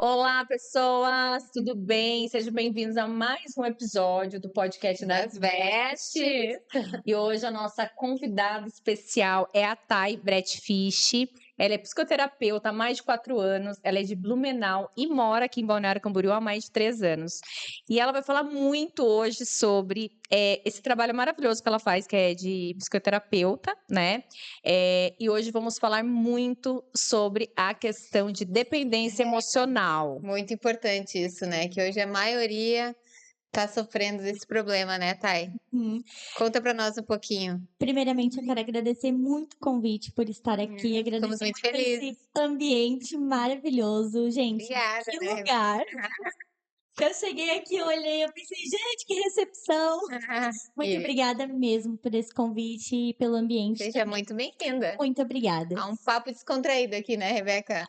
Olá, pessoas, tudo bem? Sejam bem-vindos a mais um episódio do podcast das Vestes. E hoje a nossa convidada especial é a Thay Bretfisch. Ela é psicoterapeuta há mais de 4 anos, ela é de Blumenau e mora aqui em Balneário Camboriú há mais de 3 anos. E ela vai falar muito hoje sobre esse trabalho maravilhoso que ela faz, que é de psicoterapeuta, né? E hoje vamos falar muito sobre a questão de dependência emocional. Muito importante isso, né? Que hoje a maioria tá sofrendo desse problema, né, Thay? Hum. Conta pra nós um pouquinho. Primeiramente, eu quero agradecer muito o convite por estar aqui, Ficamos agradecer muito muito felizes. esse ambiente maravilhoso. Gente, Obrigada, que né? lugar! Eu cheguei aqui, eu olhei, eu pensei, gente, que recepção! Muito E obrigada mesmo por esse convite e pelo ambiente seja também. muito bem-vinda. Muito obrigada. Há um papo descontraído aqui, né, Rebeca?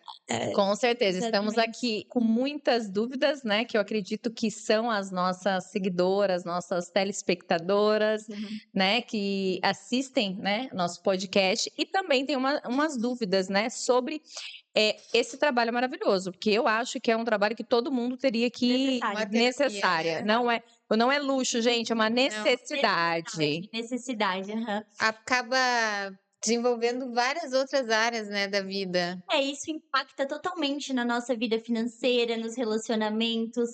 Com certeza, estamos Exatamente. aqui com muitas dúvidas, né? Que eu acredito que são as nossas seguidoras, nossas telespectadoras, né? Que assistem, né? Nosso podcast e também tem umas dúvidas, né? Sobre esse trabalho maravilhoso, porque eu acho que é um trabalho que todo mundo teria que Necessário. Uma terapia, necessária. né? Não é luxo, gente, é uma necessidade. Necessidade, aham. Acaba desenvolvendo várias outras áreas, né, da vida. Isso impacta totalmente na nossa vida financeira, nos relacionamentos,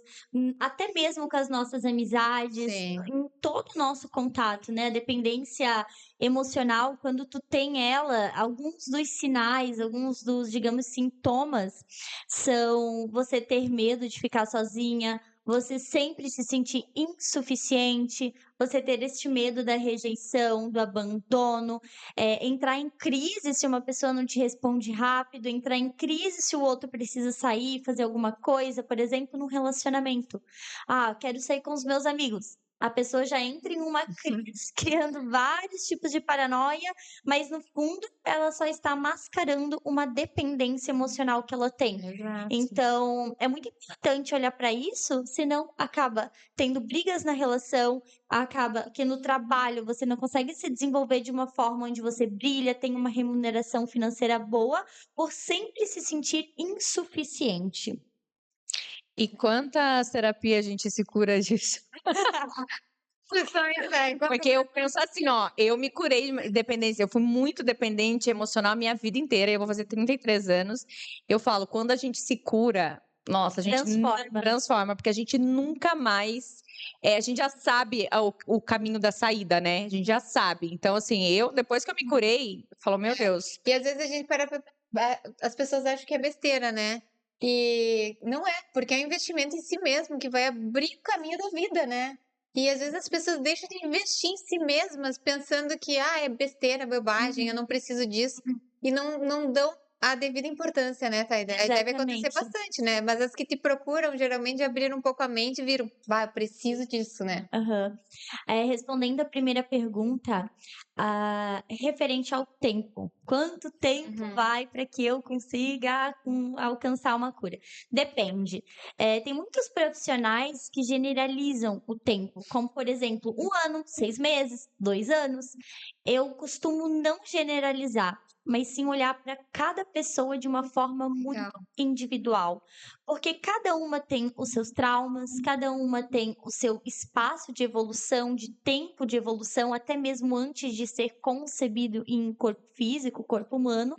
até mesmo com as nossas amizades, Sim. em todo o nosso contato, né? A dependência emocional, quando tu tem ela, alguns dos sinais, alguns dos, digamos, sintomas são você ter medo de ficar sozinha, você sempre se sentir insuficiente, você ter este medo da rejeição, do abandono, entrar em crise se uma pessoa não te responde rápido, entrar em crise se o outro precisa sair, fazer alguma coisa, por exemplo, num relacionamento. Ah, quero sair com os meus amigos. A pessoa já entra em uma crise, criando vários tipos de paranoia, mas no fundo ela só está mascarando uma dependência emocional que ela tem. Exato. Então, é muito importante olhar para isso, senão acaba tendo brigas na relação, acaba que no trabalho você não consegue se desenvolver de uma forma onde você brilha, tem uma remuneração financeira boa, por sempre se sentir insuficiente. E quantas terapias a gente se cura disso? Porque eu penso assim, ó, eu me curei de dependência, eu fui muito dependente emocional a minha vida inteira, eu vou fazer 33 anos. Eu falo, quando a gente se cura, nossa, a gente transforma, porque a gente nunca mais. A gente já sabe o caminho da saída, né? A gente já sabe. Então, assim, depois que eu me curei, eu falo, meu Deus. E às vezes a gente as pessoas acham que é besteira, né? E não é, porque é um investimento em si mesmo que vai abrir o caminho da vida, né? E às vezes as pessoas deixam de investir em si mesmas pensando que é besteira, bobagem, eu não preciso disso. E não dão a devida importância, né, Taida? Aí deve acontecer Exatamente. bastante, né? Mas as que te procuram geralmente abriram um pouco a mente e viram, eu preciso disso, né? Aham. Respondendo a primeira pergunta, referente ao tempo. Quanto tempo vai para que eu consiga alcançar uma cura? Depende. Tem muitos profissionais que generalizam o tempo, como, por exemplo, 1 ano, 6 meses, 2 anos. Eu costumo não generalizar, mas sim olhar para cada pessoa de uma forma muito Legal. individual. Porque cada uma tem os seus traumas, cada uma tem o seu espaço de evolução, de tempo de evolução, até mesmo antes de ser concebido em corpo físico, corpo humano.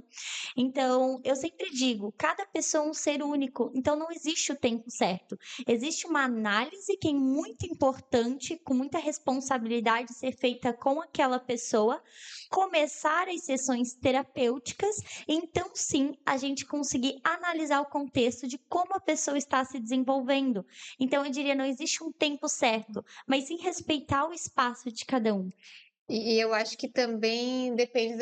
Então, eu sempre digo, cada pessoa é um ser único, então não existe o tempo certo. Existe uma análise que é muito importante, com muita responsabilidade ser feita com aquela pessoa, começar as sessões terapêuticas, então sim, a gente conseguir analisar o contexto de como a pessoa está se desenvolvendo. Então, eu diria, não existe um tempo certo, mas sim respeitar o espaço de cada um. E eu acho que também depende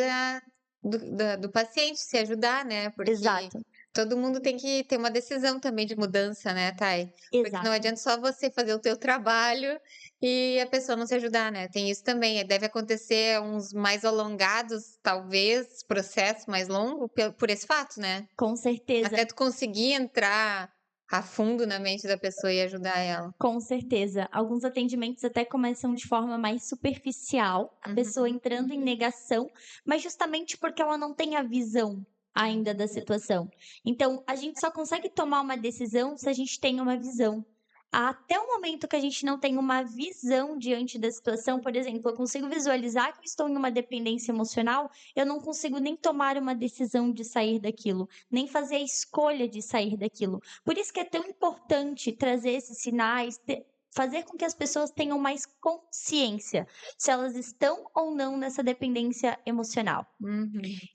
do paciente se ajudar, né? Porque Exato. todo mundo tem que ter uma decisão também de mudança, né, Thay? Porque não Exato. adianta só você fazer o teu trabalho e a pessoa não se ajudar, né? Tem isso também. Deve acontecer uns mais alongados, talvez, processo mais longo, por esse fato, né? Com certeza. Até tu conseguir entrar a fundo na mente da pessoa e ajudar ela. Com certeza. Alguns atendimentos até começam de forma mais superficial, a pessoa entrando em negação, mas justamente porque ela não tem a visão. ainda da situação. Então, a gente só consegue tomar uma decisão se a gente tem uma visão. Até o momento que a gente não tem uma visão diante da situação, por exemplo, eu consigo visualizar que eu estou em uma dependência emocional, eu não consigo nem tomar uma decisão de sair daquilo, nem fazer a escolha de sair daquilo. Por isso que é tão importante trazer esses sinais, fazer com que as pessoas tenham mais consciência se elas estão ou não nessa dependência emocional.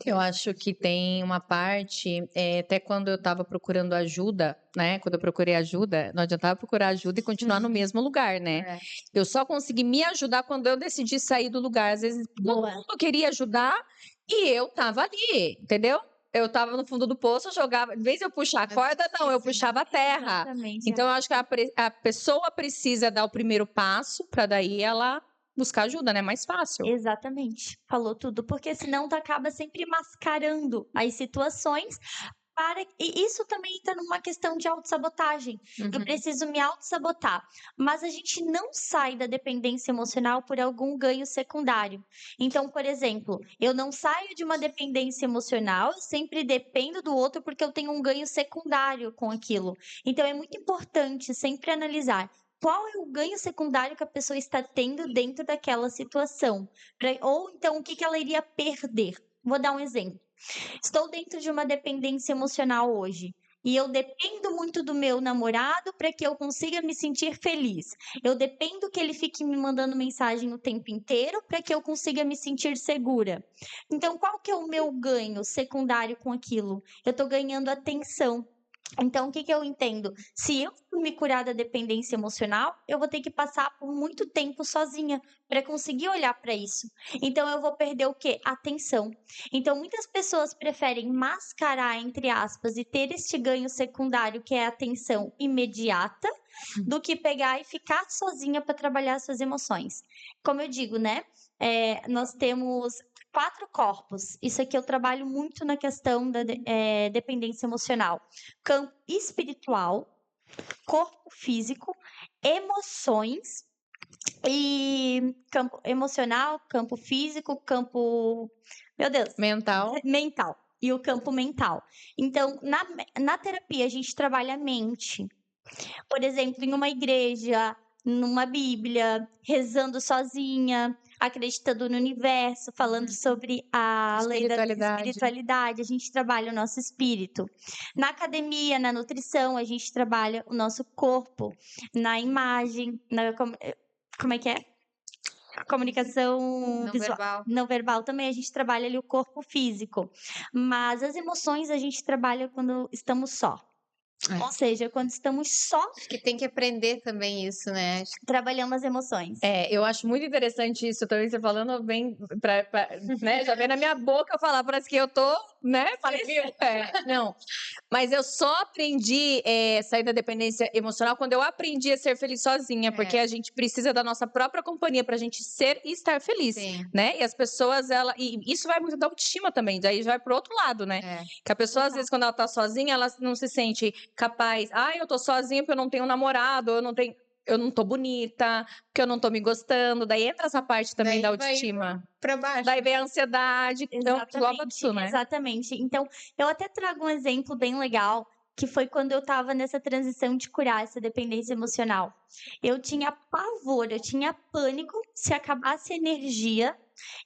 Eu acho que tem uma parte, até quando eu estava procurando ajuda, né? Quando eu procurei ajuda, não adiantava procurar ajuda e continuar no mesmo lugar, né? É. Eu só consegui me ajudar quando eu decidi sair do lugar. Às vezes todo Boa. mundo queria ajudar e eu tava ali, entendeu? Eu tava no fundo do poço, eu jogava. Em vez de eu puxar a corda, não, eu puxava a terra. Exatamente. Então, eu acho que a pessoa precisa dar o primeiro passo para daí ela buscar ajuda, né? Mais fácil. Exatamente. Falou tudo. Porque senão tu acaba sempre mascarando as situações. E isso também entra numa questão de autossabotagem. Eu preciso me autossabotar. Mas a gente não sai da dependência emocional por algum ganho secundário. Então, por exemplo, eu não saio de uma dependência emocional, eu sempre dependo do outro porque eu tenho um ganho secundário com aquilo. Então, é muito importante sempre analisar qual é o ganho secundário que a pessoa está tendo dentro daquela situação. Ou então, o que ela iria perder. Vou dar um exemplo. Estou dentro de uma dependência emocional hoje. E eu dependo muito do meu namorado para que eu consiga me sentir feliz. Eu dependo que ele fique me mandando mensagem o tempo inteiro para que eu consiga me sentir segura. Então, qual que é o meu ganho secundário com aquilo? Eu estou ganhando atenção. Então, o que eu entendo? Se eu me curar da dependência emocional, eu vou ter que passar por muito tempo sozinha para conseguir olhar para isso. Então, eu vou perder o quê? Atenção. Então, muitas pessoas preferem mascarar, entre aspas, e ter este ganho secundário, que é a atenção imediata, do que pegar e ficar sozinha para trabalhar suas emoções. Como eu digo, né? Nós temos 4 corpos. Isso aqui eu trabalho muito na questão da dependência emocional. Campo espiritual, corpo físico, emoções e campo emocional, campo físico, campo, meu Deus, Mental. mental. E o campo mental. Então, na terapia, a gente trabalha a mente. Por exemplo, em uma igreja, numa Bíblia, rezando sozinha, acreditando no universo, falando sobre a lei da espiritualidade, a gente trabalha o nosso espírito. Na academia, na nutrição, a gente trabalha o nosso corpo, na imagem, como é que é? Comunicação Não visual. verbal. Não verbal também, a gente trabalha ali o corpo físico. Mas as emoções a gente trabalha quando estamos só. Ou seja, quando estamos só Acho que tem que aprender também isso, né? trabalhando as emoções. Eu acho muito interessante isso também, você falando bem, né? Já vem na minha boca eu falar, parece que eu tô, né? Não, mas eu só aprendi sair da dependência emocional quando eu aprendi a ser feliz sozinha, porque a gente precisa da nossa própria companhia pra gente ser e estar feliz, Sim. né? E as pessoas, e isso vai muito da autoestima também, daí já vai pro outro lado, né? Que a pessoa, às vezes, quando ela tá sozinha, ela não se sente capaz. Eu tô sozinha porque eu não tenho namorado, eu não tô bonita, porque eu não tô me gostando. Daí entra essa parte também da autoestima. Pra baixo. Daí vem a ansiedade, então engloba tudo, né? Exatamente. Então, eu até trago um exemplo bem legal, que foi quando eu tava nessa transição de curar essa dependência emocional. Eu tinha pavor, eu tinha pânico se acabasse a energia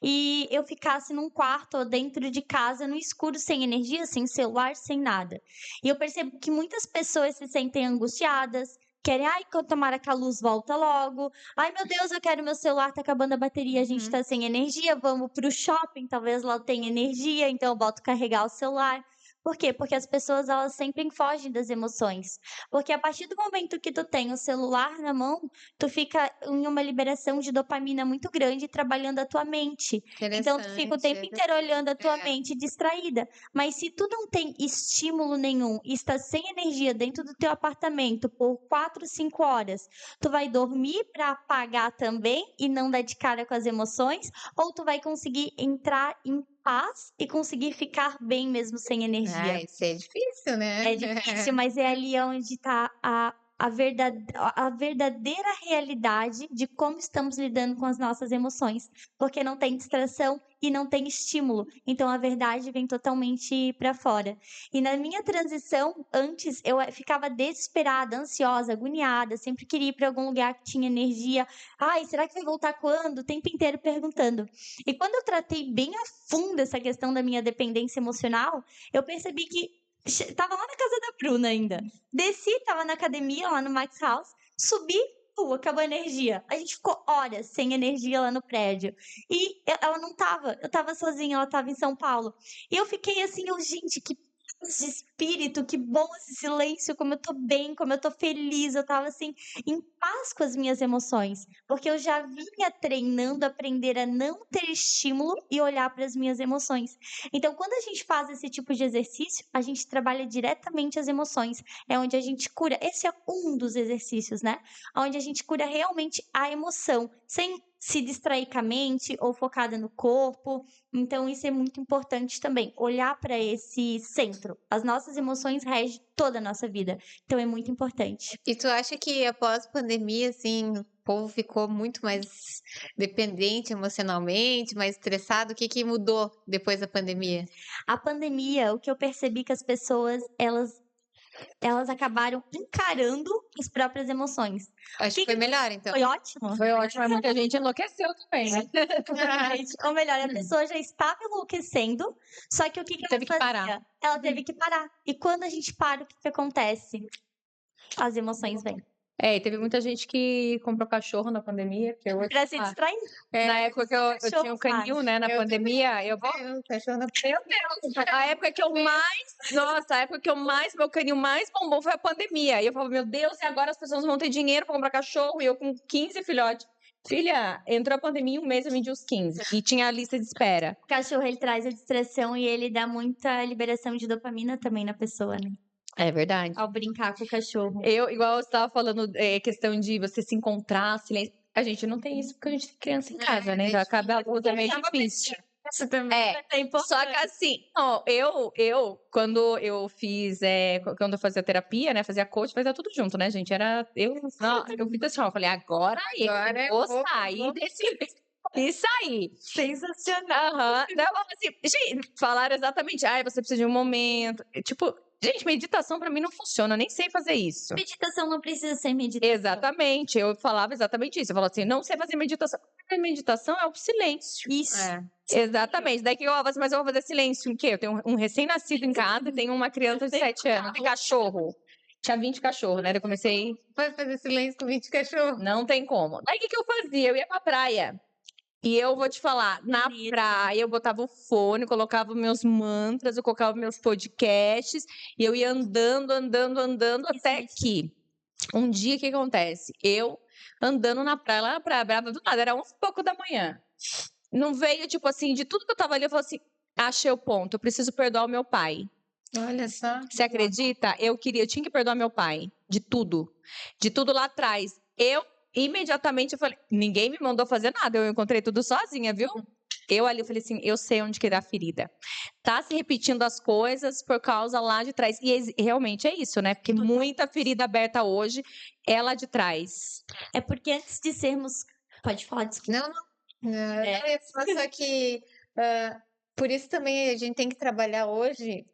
e eu ficasse num quarto ou dentro de casa, no escuro, sem energia, sem celular, sem nada. E eu percebo que muitas pessoas se sentem angustiadas, querem, tomara que a luz volta logo. Ai, meu Deus, eu quero meu celular, tá acabando a bateria, a gente tá sem energia, vamos pro shopping, talvez lá tenha energia, então eu boto carregar o celular. Por quê? Porque as pessoas, elas sempre fogem das emoções. Porque a partir do momento que tu tem o celular na mão, tu fica em uma liberação de dopamina muito grande trabalhando a tua mente. Então, tu fica o tempo inteiro olhando a tua mente distraída. Mas se tu não tem estímulo nenhum e está sem energia dentro do teu apartamento por 4, 5 horas, tu vai dormir para apagar também e não dar de cara com as emoções? Ou tu vai conseguir entrar em paz e conseguir ficar bem mesmo sem energia? Isso é difícil, né? É difícil, mas é ali onde está a a verdadeira realidade de como estamos lidando com as nossas emoções, porque não tem distração e não tem estímulo. Então a verdade vem totalmente para fora. E na minha transição, antes eu ficava desesperada, ansiosa, agoniada, sempre queria ir para algum lugar que tinha energia. Ai, será que vai voltar quando? O tempo inteiro perguntando. E quando eu tratei bem a fundo essa questão da minha dependência emocional, eu percebi que tava lá na casa da Bruna ainda. Desci, tava na academia, lá no Max House. Subi, acabou a energia. A gente ficou horas sem energia lá no prédio. E ela não tava. Eu tava sozinha, ela tava em São Paulo. E eu fiquei assim, gente, que paz de espírito, que bom esse silêncio, como eu tô bem, como eu tô feliz. Eu tava assim, em paz com as minhas emoções. Porque eu já vinha treinando, aprender a não ter estímulo e olhar para as minhas emoções. Então, quando a gente faz esse tipo de exercício, a gente trabalha diretamente as emoções. É onde a gente cura. Esse é um dos exercícios, né? Onde a gente cura realmente a emoção, sem se distrair com a mente ou focada no corpo. Então, isso é muito importante também. Olhar para esse centro. As nossas emoções regem toda a nossa vida. Então, é muito importante. E tu acha que após pandemia, assim, o povo ficou muito mais dependente emocionalmente, mais estressado? O que que mudou depois da pandemia? A pandemia, o que eu percebi que as pessoas, elas acabaram encarando as próprias emoções. Acho que foi melhor, então. Foi ótimo. Foi ótimo, mas muita gente enlouqueceu também, né? Ou melhor, a pessoa já estava enlouquecendo, só que o que ela Teve que fazia? parar. Ela teve que parar. E quando a gente para, o que acontece? As emoções vêm. E teve muita gente que comprou cachorro na pandemia, que eu vou te Pra se falar. distrair. Na época que eu Cachorro tinha um canil, faz. né, na Eu pandemia, eu vou... O cachorro não... Meu Deus! A época que eu mais... Nossa, a época que meu canil mais bombou foi a pandemia. E eu falava, meu Deus, e agora as pessoas vão ter dinheiro pra comprar cachorro? E eu com 15 filhotes. Filha, entrou a pandemia, em um mês eu vendi os 15. E tinha a lista de espera. O cachorro, ele traz a distração e ele dá muita liberação de dopamina também na pessoa, né? É verdade. Ao brincar com o cachorro. Igual você estava falando, questão de você se encontrar, silêncio. A gente não tem isso porque a gente tem criança em casa, né? Então acaba a luz, é meio difícil. Isso também. É importante. Só que assim, ó, quando eu fiz, quando eu fazia terapia, né? Fazia coach, fazia tudo junto, né, gente? Eu fiz assim, ó, eu falei, agora eu vou sair desse... E sair. Sensacional. Aham. Não, assim, gente, falaram exatamente, você precisa de um momento. Tipo, gente, meditação pra mim não funciona, eu nem sei fazer isso. Meditação não precisa ser meditação. Exatamente, eu falava exatamente isso. Eu falava assim, não sei fazer meditação. A meditação é o silêncio. Isso. Exatamente. Daí que eu falava, mas eu vou fazer silêncio em quê? Eu tenho um recém-nascido em casa e tenho uma criança de 7 anos. Tem cachorro. Tinha 20 cachorros, né? Daí eu comecei... Vai fazer silêncio com 20 cachorros? Não tem como. Daí o que eu fazia? Eu ia pra praia. E eu vou te falar, na praia eu botava o fone, colocava meus mantras, eu colocava meus podcasts, e eu ia andando até que um dia, o que acontece? Eu andando na praia, lá na Praia Brava, do nada, era 11 e pouco da manhã. Não veio, tipo assim, de tudo que eu tava ali, eu falei assim, achei o ponto, eu preciso perdoar o meu pai. Olha só. Você acredita? Eu tinha que perdoar meu pai, de tudo lá atrás. Imediatamente eu falei, ninguém me mandou fazer nada, eu encontrei tudo sozinha, viu? Eu ali, eu falei assim, eu sei onde que dá a ferida. Tá se repetindo as coisas por causa lá de trás. E realmente é isso, né? Porque muita ferida aberta hoje é lá de trás. É porque antes de sermos... Pode falar, desculpa. Não. Só que por isso também a gente tem que trabalhar hoje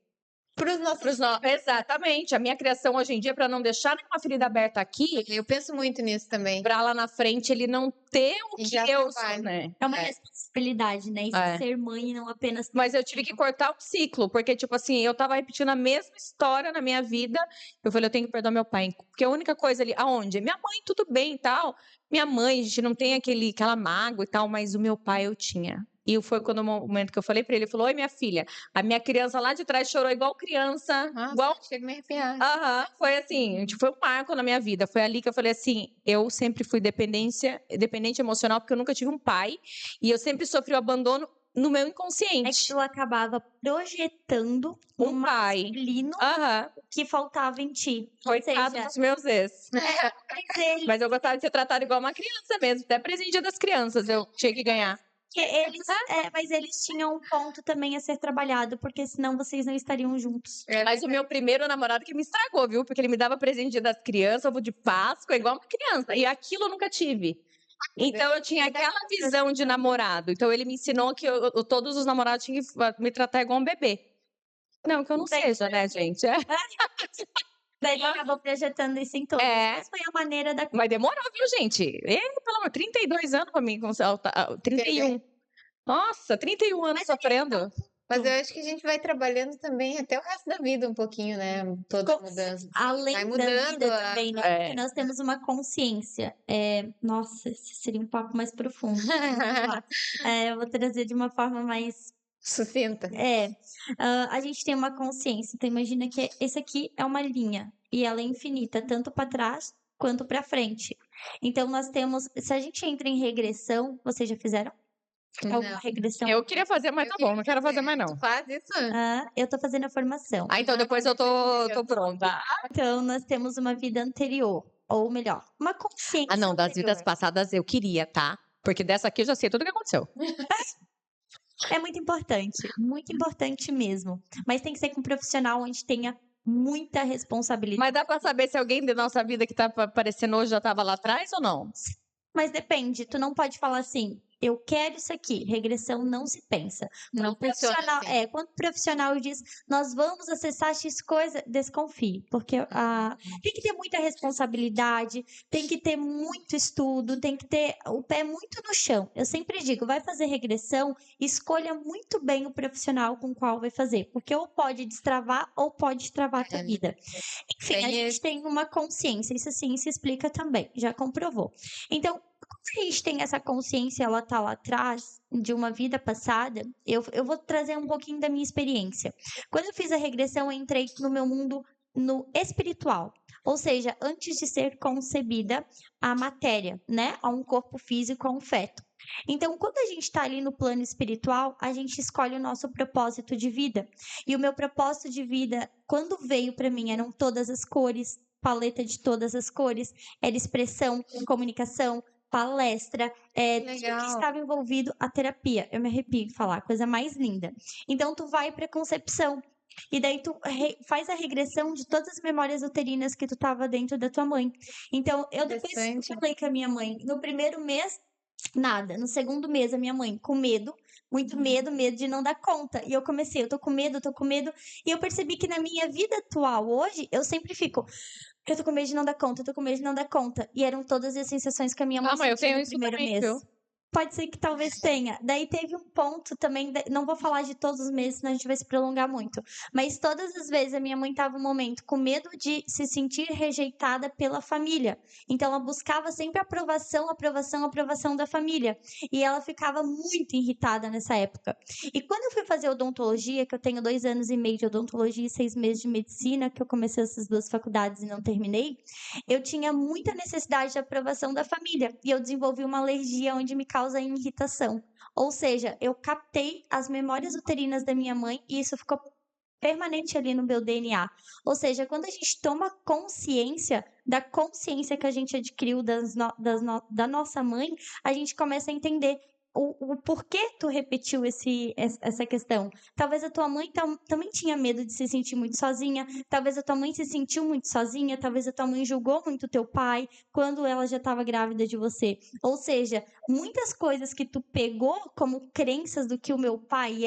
pros nossos... Exatamente. A minha criação hoje em dia, para não deixar nenhuma ferida aberta aqui, Eu penso muito nisso também. para lá na frente ele não ter o que Já eu trabalho. sou, né? É uma responsabilidade, né? Isso É. ser mãe e não apenas... Mas eu tive que cortar o ciclo, porque, tipo assim, eu tava repetindo a mesma história na minha vida. Eu falei, eu tenho que perdoar meu pai. Porque a única coisa ali, aonde? Minha mãe, tudo bem e tal. Minha mãe, a gente não tem aquela mágoa e tal, mas o meu pai eu tinha. E foi quando o momento que eu falei pra ele, ele falou, oi, minha filha, a minha criança lá de trás chorou igual criança. Nossa, igual... chega a me arrepiar. Aham, foi assim, foi um marco na minha vida. Foi ali que eu falei assim, eu sempre fui dependente emocional, porque eu nunca tive um pai. E eu sempre sofri o abandono no meu É que inconsciente. tu acabava projetando Um um pai. masculino Aham, que faltava em ti. Ou coitado seja, dos meus ex. mas ele... Mas eu gostava de ser tratada igual uma criança mesmo. Até presente Dia das crianças eu tinha que ganhar. que mas eles tinham um ponto também a ser trabalhado, porque senão vocês não estariam juntos. Mas o meu primeiro namorado que me estragou, viu? Porque ele me dava presente dia das crianças, ovo de Páscoa, igual uma criança. E aquilo eu nunca tive. Então eu tinha aquela visão de namorado. Então ele me ensinou que todos os namorados tinham que me tratar igual um bebê. Não, que eu não seja, né, gente? Daí ele acabou projetando isso em todos. Mas foi a maneira da... Mas demorou, viu, gente? Pelo amor, 32 anos pra mim, 31. Nossa, 31 anos sofrendo. Mas eu acho que a gente vai trabalhando também até o resto da vida um pouquinho, né? Toda mudança. Além Vai da mudando vida também, né? Porque nós temos uma consciência. Nossa, esse seria um papo mais profundo. Eu vou trazer de uma forma mais sucinta. A gente tem uma consciência. Então, imagina que esse aqui é uma linha. E ela é infinita, tanto para trás quanto para frente. Então, nós temos... Se a gente entra em regressão, vocês já fizeram? Alguma regressão? Eu queria fazer, mas tá bom, não quero fazer mais não. Tu faz isso? Eu tô fazendo a formação. Então depois eu tô pronta. Então, nós temos uma vida anterior. Ou melhor, uma consciência não, das anterior. vidas passadas eu queria, tá? Porque dessa aqui eu já sei tudo o que aconteceu. É muito importante mesmo. Mas tem que ser com um profissional onde tenha muita responsabilidade. Mas dá pra saber se alguém da nossa vida que tá aparecendo hoje já tava lá atrás ou não? Mas depende, tu não pode falar assim, eu quero isso aqui. Regressão não se pensa. Não funciona assim. Quando o profissional diz, nós vamos acessar X coisa, desconfie. Porque tem que ter muita responsabilidade, tem que ter muito estudo, tem que ter o pé muito no chão. Eu sempre digo, vai fazer regressão, escolha muito bem o profissional com o qual vai fazer. Porque ou pode destravar ou pode travar a tua vida. Enfim, a gente tem uma consciência, isso sim se explica também, já comprovou. Então, quando a gente tem essa consciência, ela tá lá atrás, de uma vida passada, eu vou trazer um pouquinho da minha experiência. Quando eu fiz a regressão, eu entrei no meu mundo no espiritual. Ou seja, antes de ser concebida a matéria, né? A um corpo físico, a um feto. Então, quando a gente está ali no plano espiritual, a gente escolhe o nosso propósito de vida. E o meu propósito de vida, quando veio para mim, eram todas as cores, paleta de todas as cores, era expressão, comunicação, palestra, tudo que estava envolvido a terapia. Eu me arrepio de falar, coisa mais linda. Então, tu vai para concepção. E daí tu faz a regressão de todas as memórias uterinas que tu tava dentro da tua mãe. Então, eu depois falei com a minha mãe, no primeiro mês, nada. No segundo mês, a minha mãe com medo, muito medo de não dar conta. E eu comecei, eu tô com medo. E eu percebi que na minha vida atual, hoje, eu sempre fico... Eu tô com medo de não dar conta, E eram todas as sensações que a minha mãe sentia eu tenho no isso primeiro também, mês. viu? Pode ser que talvez tenha. Daí teve um ponto também, não vou falar de todos os meses, senão a gente vai se prolongar muito. Mas todas as vezes a minha mãe tava um momento com medo de se sentir rejeitada pela família. Então ela buscava sempre aprovação da família. E ela ficava muito irritada nessa época. E quando eu fui fazer odontologia, que eu tenho 2 anos e meio de odontologia e 6 meses de medicina, que eu comecei essas 2 faculdades e não terminei, eu tinha muita necessidade de aprovação da família. E eu desenvolvi uma alergia onde me causa irritação. Ou seja, eu captei as memórias uterinas da minha mãe e isso ficou permanente ali no meu DNA. Ou seja, quando a gente toma consciência da consciência que a gente adquiriu da nossa mãe, a gente começa a entender o porquê tu repetiu essa questão. Talvez a tua mãe também tinha medo de se sentir muito sozinha, talvez a tua mãe se sentiu muito sozinha, talvez a tua mãe julgou muito teu pai quando ela já estava grávida de você. Ou seja, muitas coisas que tu pegou como crenças do que o meu pai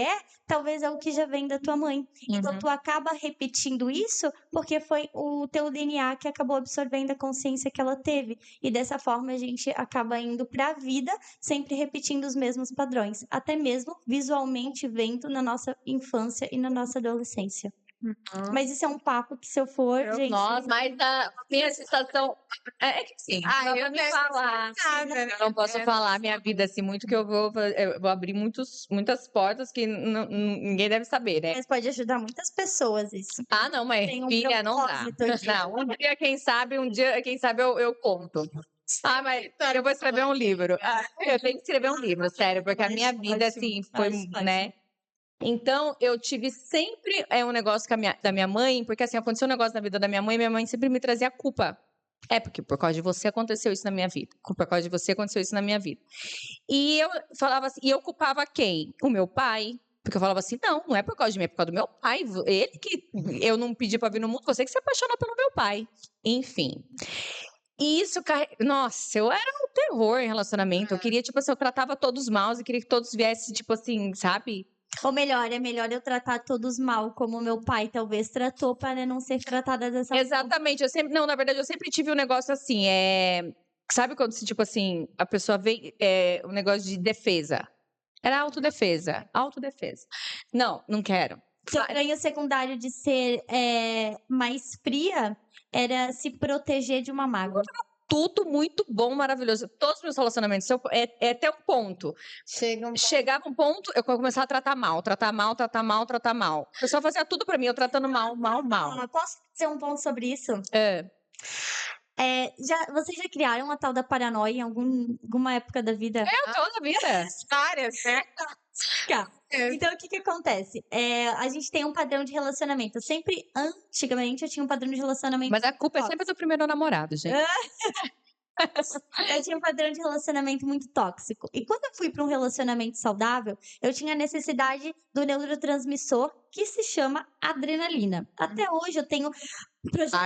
talvez é o que já vem da tua mãe. Então tu acaba repetindo isso porque foi o teu DNA que acabou absorvendo a consciência que ela teve. E dessa forma a gente acaba indo para a vida sempre repetindo os mesmos padrões, até mesmo visualmente vendo na nossa infância e na nossa adolescência. Mas isso é um papo que se eu for, gente... Nossa, mas a minha sensação é que sim. Eu me falar. Eu não posso falar minha vida assim muito, que eu vou abrir muitas portas que ninguém deve saber, né? Mas pode ajudar muitas pessoas isso. Não, mas filha, não dá. Não, um dia, quem sabe eu conto. Mas eu vou escrever um livro. Eu tenho que escrever um livro, sério, porque a minha vida, assim, foi, né? Então, eu tive sempre um negócio da minha mãe, porque assim, aconteceu um negócio na vida da minha mãe sempre me trazia culpa. É, porque por causa de você aconteceu isso na minha vida. Por causa de você aconteceu isso na minha vida. E eu falava assim, e eu culpava quem? O meu pai. Porque eu falava assim, não é por causa de mim, é por causa do meu pai. Ele que eu não pedi pra vir no mundo, você que se apaixonou pelo meu pai. Enfim. E isso, nossa, eu era um terror em relacionamento. Eu queria, tipo assim, eu tratava todos mal, eu queria que todos viessem, tipo assim, sabe? Ou melhor, é melhor eu tratar todos mal, como meu pai talvez tratou, para não ser tratada dessa forma. Exatamente, eu sempre, não, na verdade, eu sempre tive um negócio assim, sabe quando, tipo assim, a pessoa vem, um negócio de defesa. Era autodefesa. Não quero. Seu ganho secundário de ser mais fria era se proteger de uma mágoa. Tudo muito bom, maravilhoso. Todos os meus relacionamentos, é até um ponto. Chegava um ponto, eu começava a tratar mal. A pessoa fazia tudo pra mim, eu tratando mal. Posso dizer um ponto sobre isso? É. Vocês já criaram a tal da paranoia em alguma época da vida? Toda a vida. Várias, né? Então, o que acontece? A gente tem um padrão de relacionamento. Antigamente, eu tinha um padrão de relacionamento. Mas a culpa é sempre do primeiro namorado, gente. Eu tinha um padrão de relacionamento muito tóxico. E quando eu fui para um relacionamento saudável, eu tinha a necessidade do neurotransmissor que se chama adrenalina. Até hoje eu tenho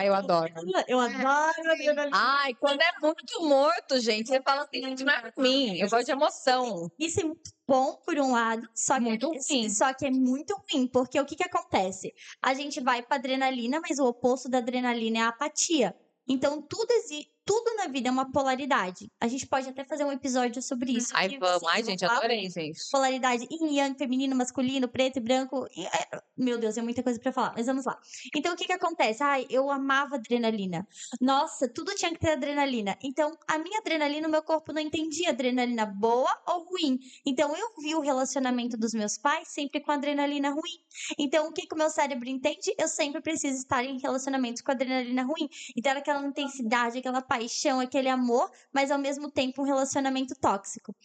Eu adoro. Eu adoro adrenalina. Ai, quando é muito morto, gente, você fala assim, gente, não é pra mim. Eu gosto de emoção. Isso é muito bom por um lado, só que Muito ruim. Só que é muito ruim, porque o que acontece? A gente vai para adrenalina, mas o oposto da adrenalina é a apatia. Então, tudo na vida é uma polaridade. A gente pode até fazer um episódio sobre isso. Ai, vamos. Ai, gente, adorei, gente. Polaridade yin e yang, feminino, masculino, preto e branco. Meu Deus, é muita coisa pra falar, mas vamos lá. Então, o que acontece? Ai, eu amava adrenalina. Nossa, tudo tinha que ter adrenalina. Então, a minha adrenalina, o meu corpo não entendia adrenalina boa ou ruim. Então, eu vi o relacionamento dos meus pais sempre com adrenalina ruim. Então, o que o meu cérebro entende? Eu sempre preciso estar em relacionamentos com adrenalina ruim. Então, era aquela intensidade, aquela paixão, aquele amor, mas ao mesmo tempo um relacionamento tóxico.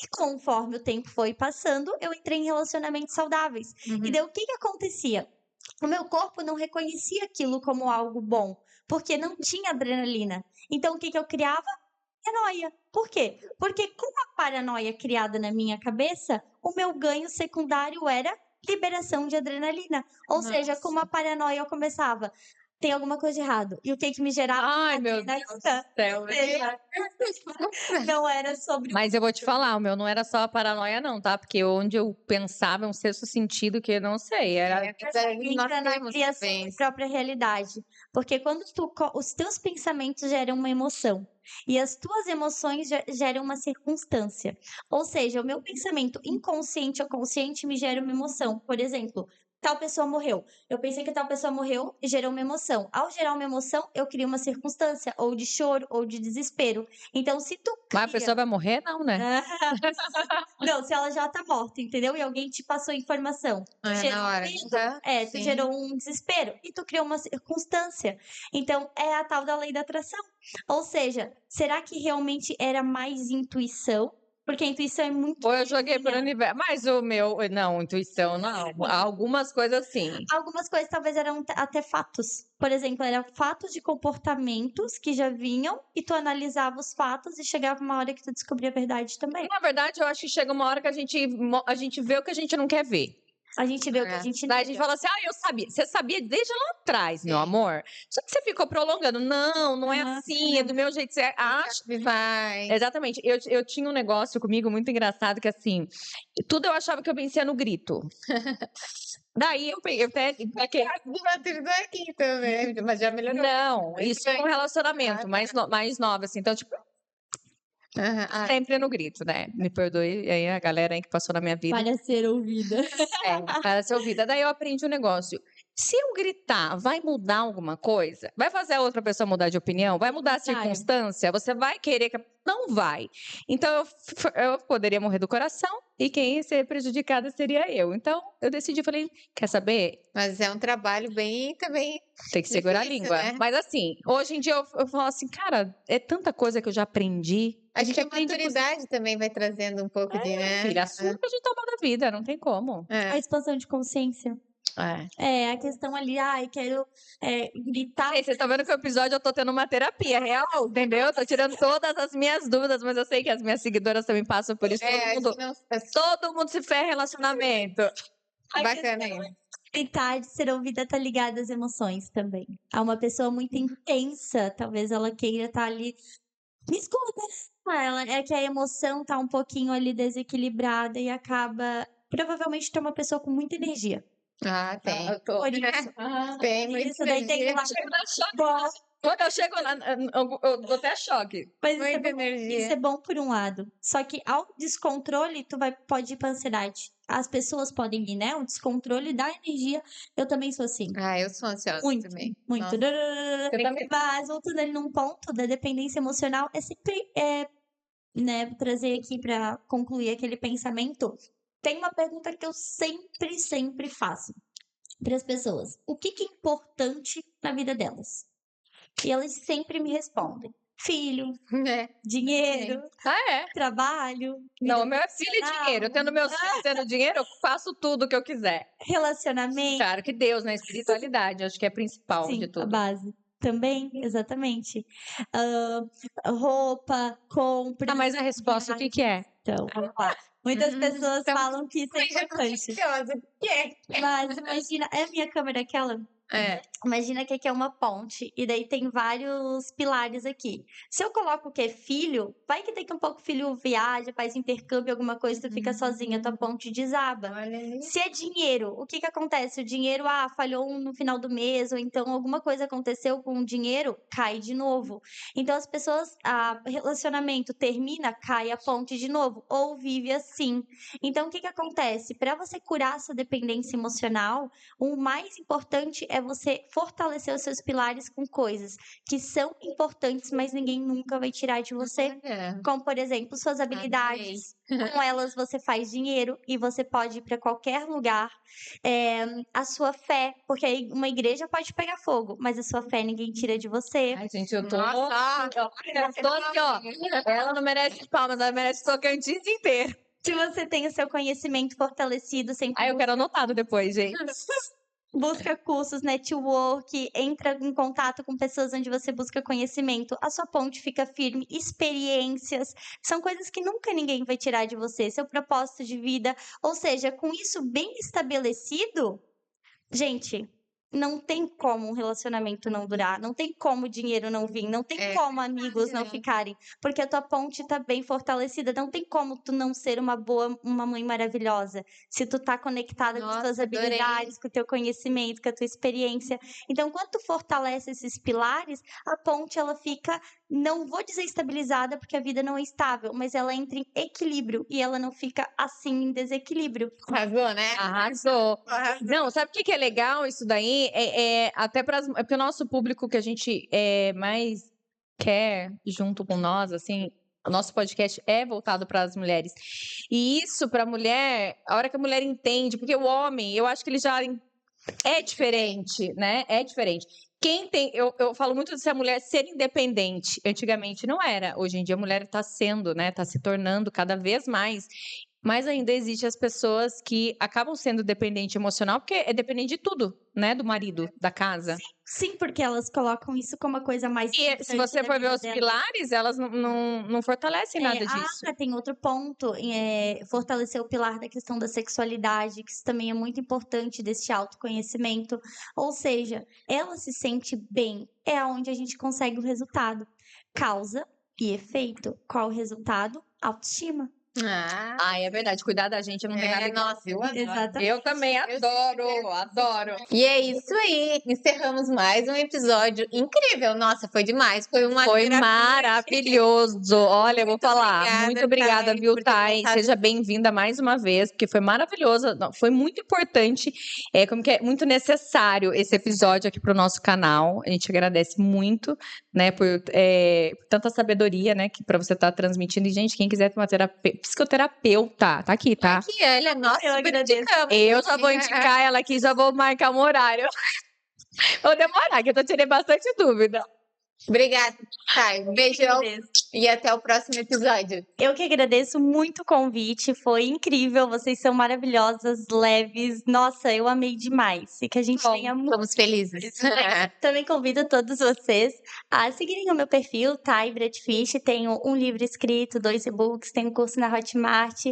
E conforme o tempo foi passando, eu entrei em relacionamentos saudáveis. E daí o que acontecia? O meu corpo não reconhecia aquilo como algo bom, porque não tinha adrenalina. Então o que eu criava? Paranoia. Por quê? Porque com a paranoia criada na minha cabeça, o meu ganho secundário era liberação de adrenalina. Ou seja, com uma paranoia eu começava, tem alguma coisa de errado. E o que me gerava? Ai, meu Deus do céu. Não era sobre... Mas eu vou te falar, o meu não era só a paranoia não, tá? Porque onde eu pensava um sexto sentido que eu não sei, era... Entra na criação da própria realidade. Porque quando os teus pensamentos geram uma emoção e as tuas emoções geram uma circunstância. Ou seja, o meu pensamento inconsciente ou consciente me gera uma emoção. Por exemplo, tal pessoa morreu. Eu pensei que tal pessoa morreu e gerou uma emoção. Ao gerar uma emoção, eu crio uma circunstância, ou de choro, ou de desespero. Então, se tu cria... Mas a pessoa vai morrer? Não, né? Não, se ela já tá morta, entendeu? E alguém te passou informação. Tu gerou na hora. medo, tu gerou um desespero. E tu criou uma circunstância. Então, é a tal da lei da atração. Ou seja, será que realmente era mais intuição? Porque a intuição é muito... Ou eu joguei pro universo. Mas o meu... Não, intuição não. Algumas coisas sim. Algumas coisas talvez eram até fatos. Por exemplo, eram fatos de comportamentos que já vinham e tu analisava os fatos e chegava uma hora que tu descobria a verdade também. Na verdade, eu acho que chega uma hora que a gente vê o que a gente não quer ver. A gente vê o que a gente Daí a gente fala assim, eu sabia. Você sabia desde lá atrás, meu amor. Só que você ficou prolongando. Não é assim, é do meu jeito. Você acha que vai. Exatamente. Eu tinha um negócio comigo muito engraçado que assim, tudo eu achava que eu vencia no grito. Daí eu até... aqui também, mas já melhorou. Não, isso é um relacionamento mais nova, assim. Então, tipo, sempre no grito, né? Me perdoe aí a galera aí que passou na minha vida. Para ser ouvida. Para ser ouvida. Daí eu aprendi um negócio. Se eu gritar, vai mudar alguma coisa? Vai fazer a outra pessoa mudar de opinião? Vai mudar a circunstância? Você vai querer que... Não vai. Então, eu poderia morrer do coração e quem ia ser prejudicada seria eu. Então, eu decidi, falei, quer saber? Mas é um trabalho bem também... Tem que segurar difícil, a língua. né? Mas assim, hoje em dia eu falo assim, cara, é tanta coisa que eu já aprendi. Acho que a maturidade também vai trazendo um pouco de, né? Filha, assunto que a gente toma da vida, não tem como. A expansão de consciência. A questão ali, ai, quero gritar. Vocês estão vendo que o episódio eu tô tendo uma terapia real, entendeu? Eu tô tirando todas as minhas dúvidas, mas eu sei que as minhas seguidoras também passam por isso. Todo mundo se ferra em relacionamento. Bacana aí. Gritar de ser ouvida tá ligada às emoções também. A uma pessoa muito intensa, talvez ela queira estar ali. Me escuta! É que a emoção tá um pouquinho ali desequilibrada e acaba. Provavelmente tem uma pessoa com muita energia. Tem. Por isso. Tem muita Isso daí tem energia. lá. Quando eu chego lá, eu dou até choque. Mas Muita isso energia. é bom por um lado. Só que ao descontrole, pode ir pra ansiedade. As pessoas podem ir, né? O descontrole da energia. Eu também sou assim. Eu sou ansiosa Muito, também. muito. Nossa. Eu também. Mas voltando ali num ponto da dependência emocional, é sempre, né, trazer aqui pra concluir aquele pensamento. Tem uma pergunta que eu sempre faço para as pessoas. O que é importante na vida delas? E elas sempre me respondem. Filho, dinheiro, trabalho. Não, meu é filho e dinheiro. Eu tendo meus filhos, tendo dinheiro, eu faço tudo que eu quiser. Relacionamento. Claro que Deus, né? Espiritualidade, acho que é principal Sim, de tudo. a base. Também, exatamente. Roupa, compra. Mas a resposta, o que é? Então, vamos lá. Muitas pessoas falam que isso é importante. Mas imagina, é a minha câmera aquela? Imagina que aqui é uma ponte e daí tem vários pilares aqui. Se eu coloco o que é filho, vai que daqui a um pouco o filho viaja, faz intercâmbio, alguma coisa, tu fica sozinha, tua ponte desaba. Se é dinheiro, o que acontece? O dinheiro, falhou no final do mês, ou então alguma coisa aconteceu com o dinheiro, cai de novo. Então as pessoas, relacionamento termina, cai a ponte de novo, ou vive assim. Então o que acontece? Para você curar essa dependência emocional, o mais importante é você fortalecer os seus pilares com coisas que são importantes, mas ninguém nunca vai tirar de você. Como, por exemplo, suas habilidades. Com elas você faz dinheiro e você pode ir para qualquer lugar. A sua fé, porque aí uma igreja pode pegar fogo, mas a sua fé ninguém tira de você. Ai, gente, eu tô aqui, ó. Ela não merece palmas, ela merece Tocantins inteiro. Se você tem o seu conhecimento fortalecido, sempre eu quero anotado depois, gente. busca cursos, network, entra em contato com pessoas onde você busca conhecimento, a sua ponte fica firme, experiências, são coisas que nunca ninguém vai tirar de você, seu propósito de vida, ou seja, com isso bem estabelecido, gente, não tem como um relacionamento não durar, não tem como o dinheiro não vir, não tem como amigos não ficarem, porque a tua ponte tá bem fortalecida, não tem como tu não ser uma mãe maravilhosa, se tu tá conectada com as tuas habilidades, com o teu conhecimento, com a tua experiência. Então, quando tu fortalece esses pilares, a ponte, ela fica, não vou dizer estabilizada, porque a vida não é estável, mas ela entra em equilíbrio, e ela não fica assim em desequilíbrio. Arrasou, né? Arrasou. Não, sabe o que é legal isso daí? Até para o nosso público que a gente mais quer junto com nós, assim, o nosso podcast é voltado para as mulheres. E isso para a mulher, a hora que a mulher entende, porque o homem, eu acho que ele já é diferente, né? É diferente. Eu falo muito de ser a mulher ser independente. Antigamente não era. Hoje em dia a mulher está sendo, né? Está se tornando cada vez mais. Mas ainda existem as pessoas que acabam sendo dependente emocional, porque é dependente de tudo, né? Do marido, da casa. Sim, porque elas colocam isso como a coisa mais E se você for ver os pilares, elas não fortalecem nada disso. Tem outro ponto, fortalecer o pilar da questão da sexualidade, que isso também é muito importante desse autoconhecimento. Ou seja, ela se sente bem, é onde a gente consegue o resultado. Causa e efeito. Qual o resultado? Autoestima. É verdade. Cuidar da gente não tem nada. Nossa, eu adoro. Exatamente. Eu também adoro. E é isso aí. Encerramos mais um episódio incrível. Nossa, foi demais. Foi maravilhoso. Olha, eu vou falar. Muito obrigada, viu, Thay? Seja bem-vinda mais uma vez, porque foi maravilhoso. Foi muito importante. Como que é muito necessário esse episódio aqui para o nosso canal. A gente agradece muito, né, por tanta sabedoria, né, que para você estar transmitindo. E, gente, quem quiser ter uma psicoterapeuta, tá aqui, tá? Aqui, ela é nossa, eu agradeço. Eu já vou indicar ela aqui, já vou marcar um horário. Vou demorar, que eu tirei bastante dúvida. Obrigada, Thay. Beijão. E até o próximo episódio. Eu que agradeço muito o convite, foi incrível, vocês são maravilhosas, leves. Nossa, eu amei demais. E que a gente tenha muito. Estamos felizes. Também convido todos vocês a seguirem o meu perfil, Thay Bradfish. Tenho um livro escrito, 2 e-books, tenho um curso na Hotmart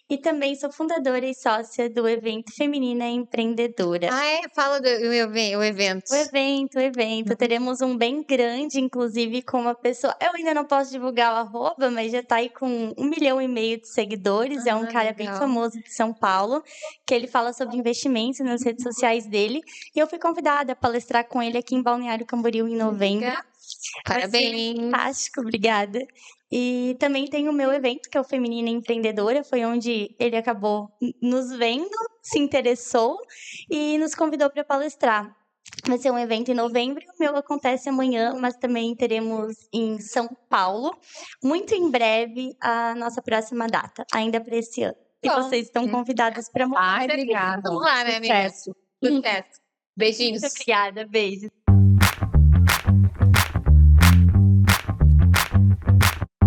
e também sou fundadora e sócia do evento Feminina Empreendedora. Fala do evento. O evento. Teremos um bem grande, inclusive, com uma pessoa. Eu ainda não posso divulgar o arroba, mas já tá aí com 1,5 milhão de seguidores. É um cara bem famoso de São Paulo, que ele fala sobre investimentos nas redes sociais dele. E eu fui convidada a palestrar com ele aqui em Balneário Camboriú em novembro. Parabéns. Fantástico, obrigada. E também tem o meu evento, que é o Feminina Empreendedora. Foi onde ele acabou nos vendo, se interessou e nos convidou para palestrar. Vai ser um evento em novembro, o meu acontece amanhã, mas também teremos em São Paulo, muito em breve, a nossa próxima data, ainda para esse ano. E vocês estão convidadas para Ai, obrigada. Vamos lá, né, amiga? Sucesso. Sucesso. Beijinhos. Muito obrigada, beijo.